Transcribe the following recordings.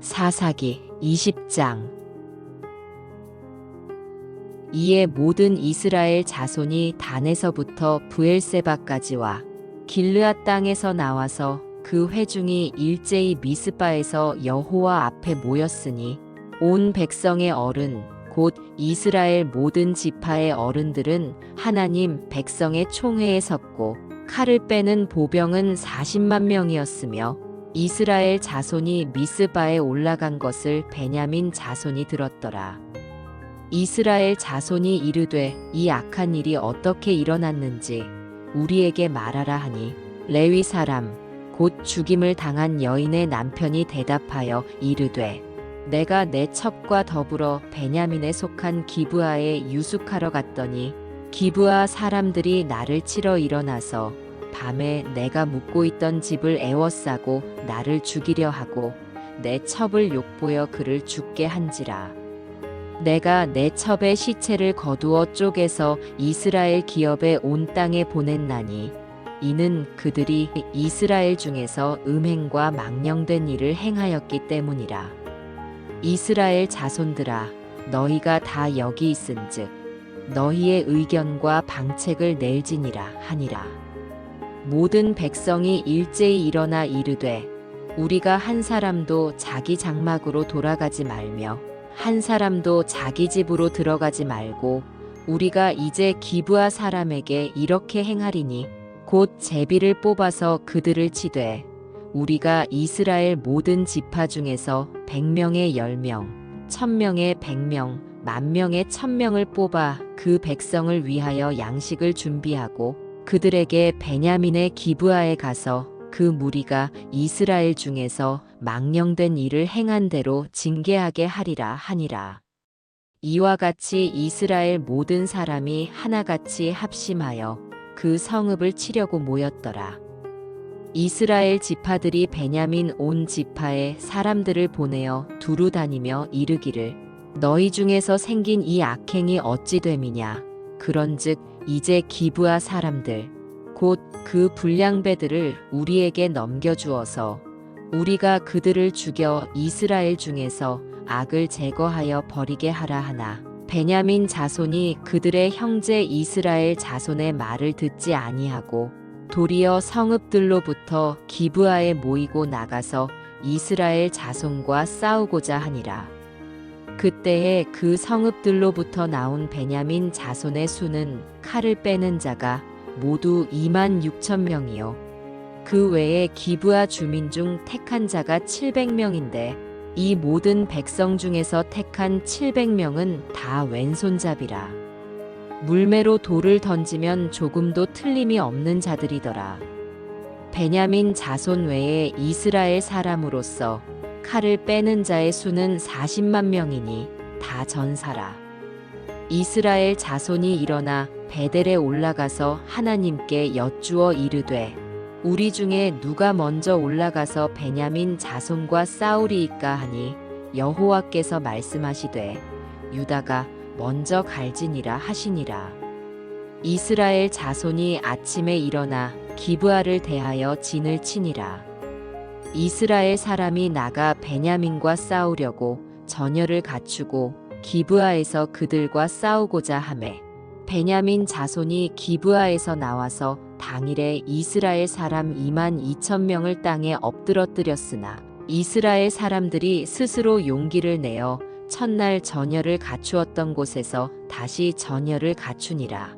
사사기 20장. 이에 모든 이스라엘 자손이 단에서부터 브엘세바까지와 길르앗 땅에서 나와서 그 회중이 일제히 미스바에서 여호와 앞에 모였으니 온 백성의 어른 곧 이스라엘 모든 지파의 어른들은 하나님 백성의 총회에 섰고 칼을 빼는 보병은 40만 명이었으며 이스라엘 자손이 미스바에 올라간 것을 베냐민 자손이 들었더라. 이스라엘 자손이 이르되 이 악한 일이 어떻게 일어났는지 우리에게 말하라 하니 레위 사람 곧 죽임을 당한 여인의 남편이 대답하여 이르되 내가 내 첩과 더불어 베냐민에 속한 기브아에 유숙하러 갔더니 기브아 사람들이 나를 치러 일어나서 밤에 내가 묵고 있던 집을 에워싸고 나를 죽이려 하고 내 첩을 욕보여 그를 죽게 한지라. 내가 내 첩의 시체를 거두어 쪼개서 이스라엘 기업에 온 땅에 보냈나니 이는 그들이 이스라엘 중에서 음행과 망령된 일을 행하였기 때문이라. 이스라엘 자손들아 너희가 다 여기 있은즉 너희의 의견과 방책을 낼지니라 하니라. 모든 백성이 일제히 일어나 이르되 우리가 한 사람도 자기 장막으로 돌아가지 말며 한 사람도 자기 집으로 들어가지 말고 우리가 이제 기브아 사람에게 이렇게 행하리니 곧 제비를 뽑아서 그들을 치되 우리가 이스라엘 모든 지파 중에서 100명에 10명, 1000명에 100명, 10,000명에 1000명을 뽑아 그 백성을 위하여 양식을 준비하고 그들에게 베냐민의 기브아에 가서 그 무리가 이스라엘 중에서 망령된 일을 행한 대로 징계하게 하리라 하니라. 이와 같이 이스라엘 모든 사람이 하나같이 합심하여 그 성읍을 치려고 모였더라. 이스라엘 지파들이 베냐민 온 지파에 사람들을 보내어 두루 다니며 이르기를 너희 중에서 생긴 이 악행이 어찌 됨이냐. 그런즉 이제 기브아 사람들 곧 그 불량배들을 우리에게 넘겨주어서 우리가 그들을 죽여 이스라엘 중에서 악을 제거하여 버리게 하라 하나 베냐민 자손이 그들의 형제 이스라엘 자손의 말을 듣지 아니하고 도리어 성읍들로부터 기브아에 모이고 나가서 이스라엘 자손과 싸우고자 하니라. 그때에 그 성읍들로부터 나온 베냐민 자손의 수는 칼을 빼는 자가 모두 26,000명이요. 그 외에 기브아 주민 중 택한 자가 700명인데 이 모든 백성 중에서 택한 700명은 다 왼손잡이라. 물매로 돌을 던지면 조금도 틀림이 없는 자들이더라. 베냐민 자손 외에 이스라엘 사람으로서 칼을 빼는 자의 수는 40만 명이니 다 전사라. 이스라엘 자손이 일어나 베델에 올라가서 하나님께 여쭈어 이르되 우리 중에 누가 먼저 올라가서 베냐민 자손과 싸우리이까 하니 여호와께서 말씀하시되 유다가 먼저 갈지니라 하시니라. 이스라엘 자손이 아침에 일어나 기브아를 대하여 진을 치니라. 이스라엘 사람이 나가 베냐민과 싸우려고 전열을 갖추고 기브아에서 그들과 싸우고자 하매 베냐민 자손이 기브아에서 나와서 당일에 이스라엘 사람 22,000명을 땅에 엎드러뜨렸으나 이스라엘 사람들이 스스로 용기를 내어 첫날 전열을 갖추었던 곳에서 다시 전열을 갖추니라.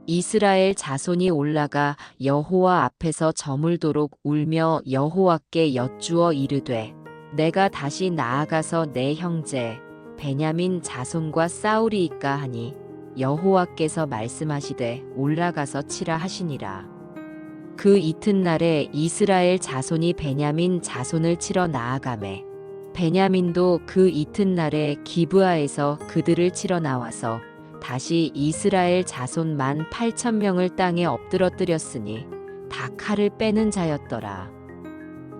이스라엘 자손이 올라가 여호와 앞에서 저물도록 울며 여호와께 여쭈어 이르되 내가 다시 나아가서 내 형제 베냐민 자손과 싸우리이까 하니 여호와께서 말씀하시되 올라가서 치라 하시니라. 그 이튿날에 이스라엘 자손이 베냐민 자손을 치러 나아가매 베냐민도 그 이튿날에 기브아에서 그들을 치러 나와서 다시 이스라엘 자손 18,000명을 땅에 엎드러뜨렸으니 다 칼을 빼는 자였더라.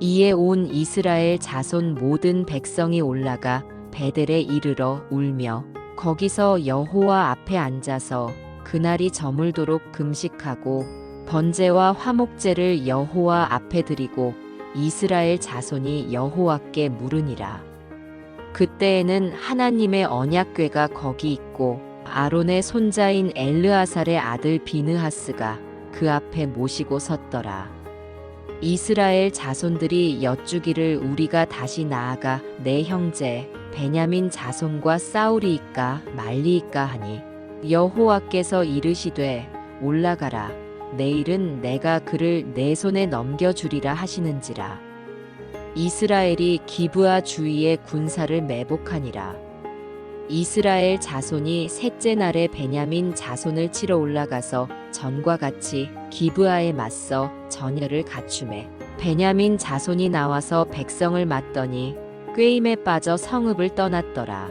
이에 온 이스라엘 자손 모든 백성이 올라가 베델에 이르러 울며 거기서 여호와 앞에 앉아서 그날이 저물도록 금식하고 번제와 화목제를 여호와 앞에 드리고 이스라엘 자손이 여호와께 물으니라. 그때에는 하나님의 언약궤가 거기 있고 아론의 손자인 엘르아살의 아들 비느하스가 그 앞에 모시고 섰더라. 이스라엘 자손들이 여쭈기를 우리가 다시 나아가 내 형제 베냐민 자손과 싸우리이까 말리이까 하니 여호와께서 이르시되 올라가라. 내일은 내가 그를 내 손에 넘겨주리라 하시는지라. 이스라엘이 기브아 주위에 군사를 매복하니라. 이스라엘 자손이 셋째 날에 베냐민 자손을 치러 올라가서 전과 같이 기브아에 맞서 전열을 갖추매 베냐민 자손이 나와서 백성을 맞더니 꾀임에 빠져 성읍을 떠났더라.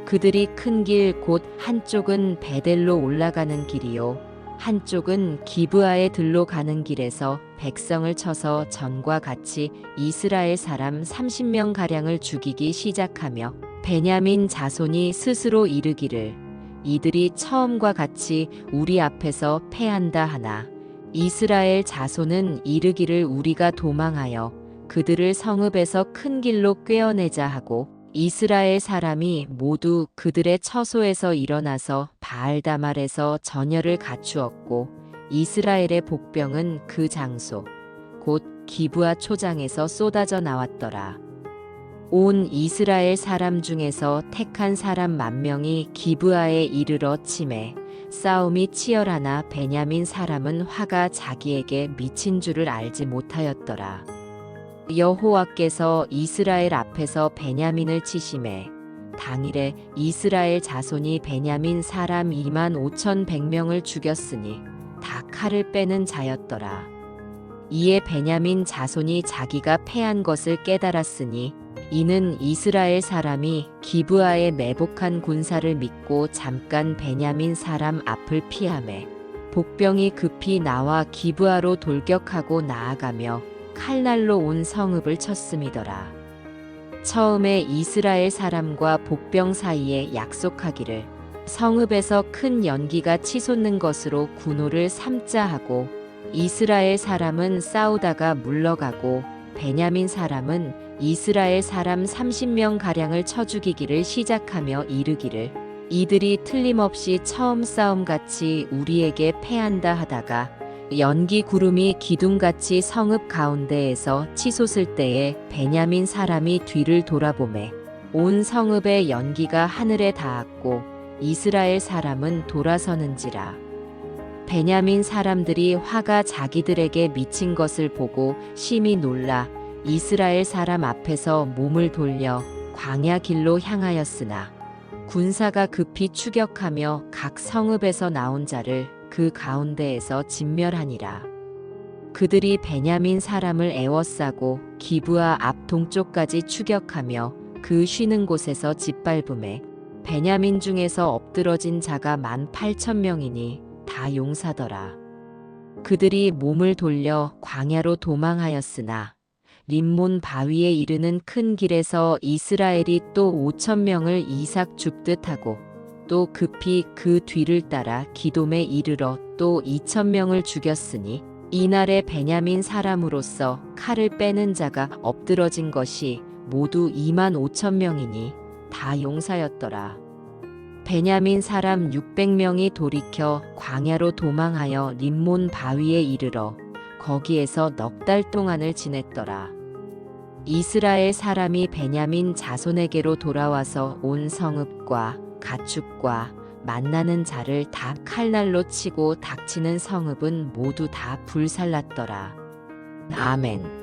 그들이 큰 길 곧 한쪽은 베델로 올라가는 길이요 한쪽은 기브아의 들로 가는 길에서 백성을 쳐서 전과 같이 이스라엘 사람 30명 가량을 죽이기 시작하며 베냐민 자손이 스스로 이르기를 이들이 처음과 같이 우리 앞에서 패한다 하나 이스라엘 자손은 이르기를 우리가 도망하여 그들을 성읍에서 큰 길로 꿰어내자 하고 이스라엘 사람이 모두 그들의 처소에서 일어나서 바알다말에서 전열을 갖추었고 이스라엘의 복병은 그 장소 곧 기브아 초장에서 쏟아져 나왔더라. 온 이스라엘 사람 중에서 택한 사람 10,000명이 기브아에 이르러 치매 싸움이 치열하나 베냐민 사람은 화가 자기에게 미친 줄을 알지 못하였더라. 여호와께서 이스라엘 앞에서 베냐민을 치심해 당일에 이스라엘 자손이 베냐민 사람 25,100명을 죽였으니 다 칼을 빼는 자였더라. 이에 베냐민 자손이 자기가 패한 것을 깨달았으니 이는 이스라엘 사람이 기브아에 매복한 군사를 믿고 잠깐 베냐민 사람 앞을 피하매 복병이 급히 나와 기브아로 돌격하고 나아가며 칼날로 온 성읍을 쳤음이더라. 처음에 이스라엘 사람과 복병 사이에 약속하기를 성읍에서 큰 연기가 치솟는 것으로 군호를 삼자 하고 이스라엘 사람은 싸우다가 물러가고 베냐민 사람은 이스라엘 사람 30명 가량을 쳐 죽이기를 시작하며 이르기를 이들이 틀림없이 처음 싸움같이 우리에게 패한다 하다가 연기 구름이 기둥같이 성읍 가운데에서 치솟을 때에 베냐민 사람이 뒤를 돌아보매 온 성읍의 연기가 하늘에 닿았고 이스라엘 사람은 돌아서는지라. 베냐민 사람들이 화가 자기들에게 미친 것을 보고 심히 놀라 이스라엘 사람 앞에서 몸을 돌려 광야 길로 향하였으나 군사가 급히 추격하며 각 성읍에서 나온 자를 그 가운데에서 진멸하니라. 그들이 베냐민 사람을 애워싸고 기브아 앞 동쪽까지 추격하며 그 쉬는 곳에서 짓밟음에 베냐민 중에서 엎드러진 자가 18,000명이니 다 용사더라. 그들이 몸을 돌려 광야로 도망하였으나 림몬 바위에 이르는 큰 길에서 이스라엘이 또 5,000명을 이삭 줍듯 하고 또 급히 그 뒤를 따라 기돔에 이르러 또 2,000명을 죽였으니 이날에 베냐민 사람으로서 칼을 빼는 자가 엎드러진 것이 모두 25,000명이니 다 용사였더라. 베냐민 사람 600명이 돌이켜 광야로 도망하여 림몬 바위에 이르러 거기에서 넉 달 동안을 지냈더라. 이스라엘 사람이 베냐민 자손에게로 돌아와서 온 성읍과 가축과 만나는 자를 다 칼날로 치고 닥치는 성읍은 모두 다 불살랐더라. 아멘.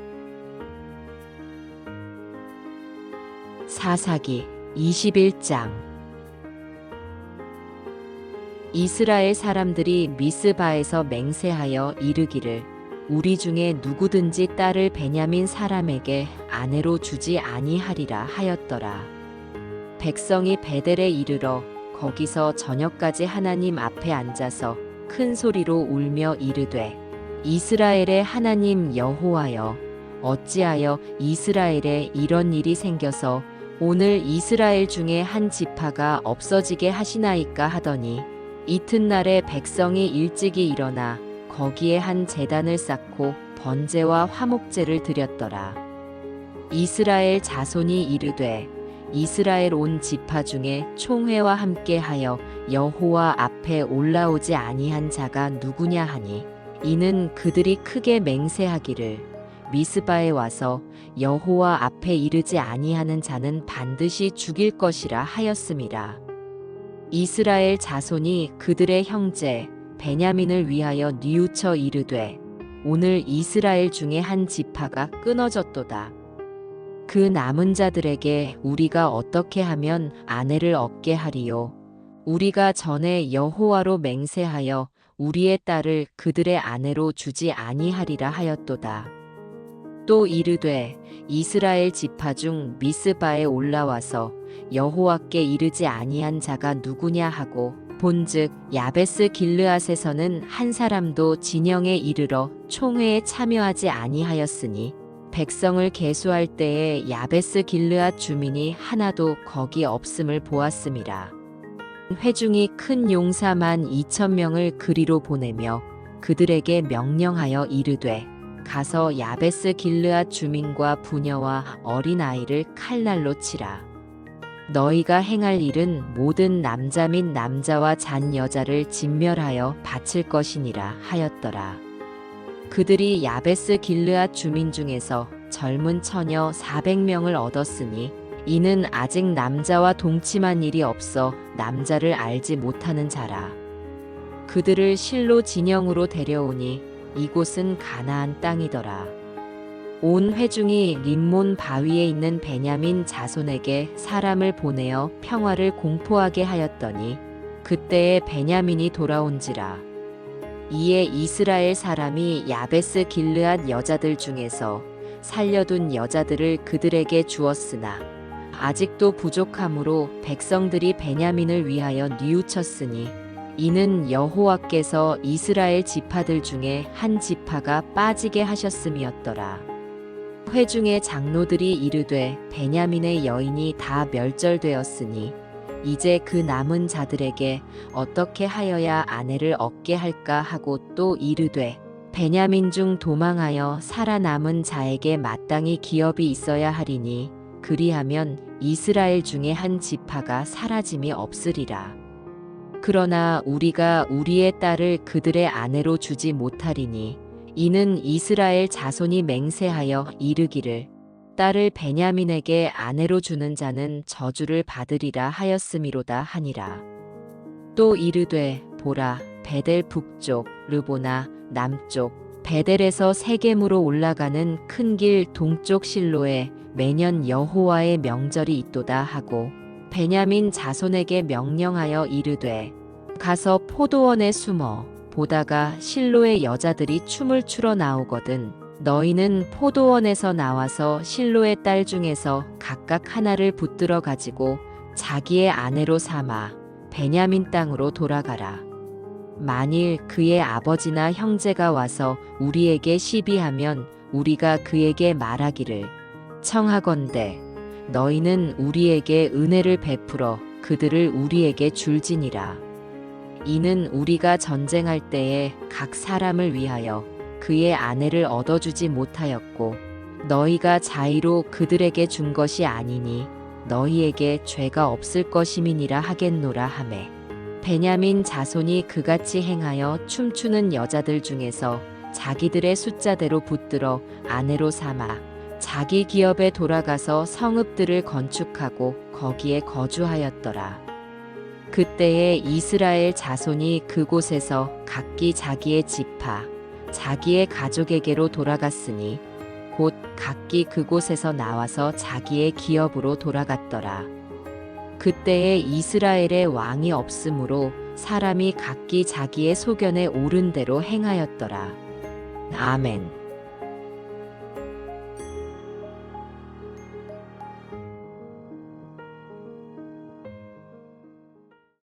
사사기 21장. 이스라엘 사람들이 미스바에서 맹세하여 이르기를 우리 중에 누구든지 딸을 베냐민 사람에게 아내로 주지 아니하리라 하였더라. 백성이 베델에 이르러 거기서 저녁까지 하나님 앞에 앉아서 큰 소리로 울며 이르되 이스라엘의 하나님 여호와여 어찌하여 이스라엘에 이런 일이 생겨서 오늘 이스라엘 중에 한 지파가 없어지게 하시나이까 하더니 이튿날에 백성이 일찍이 일어나 거기에 한 제단을 쌓고 번제와 화목제를 드렸더라. 이스라엘 자손이 이르되 이스라엘 온 지파 중에 총회와 함께하여 여호와 앞에 올라오지 아니한 자가 누구냐 하니 이는 그들이 크게 맹세하기를 미스바에 와서 여호와 앞에 이르지 아니하는 자는 반드시 죽일 것이라 하였음이라. 이스라엘 자손이 그들의 형제 베냐민을 위하여 뉘우쳐 이르되 오늘 이스라엘 중에 한 지파가 끊어졌도다. 그 남은 자들에게 우리가 어떻게 하면 아내를 얻게 하리요? 우리가 전에 여호와로 맹세하여 우리의 딸을 그들의 아내로 주지 아니하리라 하였도다. 또 이르되 이스라엘 지파 중 미스바에 올라와서 여호와께 이르지 아니한 자가 누구냐 하고 본즉 야베스 길르앗에서는 한 사람도 진영에 이르러 총회에 참여하지 아니하였으니 백성을 계수할 때에 야베스 길르앗 주민이 하나도 거기 없음을 보았음이라. 회중이 큰 용사만 2,000명을 그리로 보내며 그들에게 명령하여 이르되 가서 야베스 길르앗 주민과 부녀와 어린아이를 칼날로 치라. 너희가 행할 일은 모든 남자 및 남자와 잔 여자를 진멸하여 바칠 것이니라 하였더라. 그들이 야베스 길르앗 주민 중에서 젊은 처녀 400명을 얻었으니 이는 아직 남자와 동침한 일이 없어 남자를 알지 못하는 자라. 그들을 실로 진영으로 데려오니 이곳은 가나안 땅이더라. 온 회중이 림몬 바위에 있는 베냐민 자손에게 사람을 보내어 평화를 공포하게 하였더니 그때에 베냐민이 돌아온지라. 이에 이스라엘 사람이 야베스 길르앗 여자들 중에서 살려둔 여자들을 그들에게 주었으나 아직도 부족함으로 백성들이 베냐민을 위하여 뉘우쳤으니 이는 여호와께서 이스라엘 지파들 중에 한 지파가 빠지게 하셨음이었더라. 회중의 장로들이 이르되 베냐민의 여인이 다 멸절되었으니 이제 그 남은 자들에게 어떻게 하여야 아내를 얻게 할까 하고 또 이르되 베냐민 중 도망하여 살아남은 자에게 마땅히 기업이 있어야 하리니 그리하면 이스라엘 중에 한 지파가 사라짐이 없으리라. 그러나 우리가 우리의 딸을 그들의 아내로 주지 못하리니 이는 이스라엘 자손이 맹세하여 이르기를 딸을 베냐민에게 아내로 주는 자는 저주를 받으리라 하였음이로다 하니라. 또 이르되 보라 베델 북쪽 르보나 남쪽 베델에서 세겜으로 올라가는 큰 길 동쪽 실로에 매년 여호와의 명절이 있도다 하고 베냐민 자손에게 명령하여 이르되 가서 포도원에 숨어 보다가 실로의 여자들이 춤을 추러 나오거든 너희는 포도원에서 나와서 실로의 딸 중에서 각각 하나를 붙들어 가지고 자기의 아내로 삼아 베냐민 땅으로 돌아가라. 만일 그의 아버지나 형제가 와서 우리에게 시비하면 우리가 그에게 말하기를 청하건대 너희는 우리에게 은혜를 베풀어 그들을 우리에게 줄지니라. 이는 우리가 전쟁할 때에 각 사람을 위하여 그의 아내를 얻어주지 못하였고 너희가 자의로 그들에게 준 것이 아니니 너희에게 죄가 없을 것임이니라 하겠노라 하매 베냐민 자손이 그같이 행하여 춤추는 여자들 중에서 자기들의 숫자대로 붙들어 아내로 삼아 자기 기업에 돌아가서 성읍들을 건축하고 거기에 거주하였더라. 그때에 이스라엘 자손이 그곳에서 각기 자기의 지파 자기의 가족에게로 돌아갔으니 곧 각기 그곳에서 나와서 자기의 기업으로 돌아갔더라. 그때에 이스라엘의 왕이 없으므로 사람이 각기 자기의 소견에 옳은 대로 행하였더라. 아멘.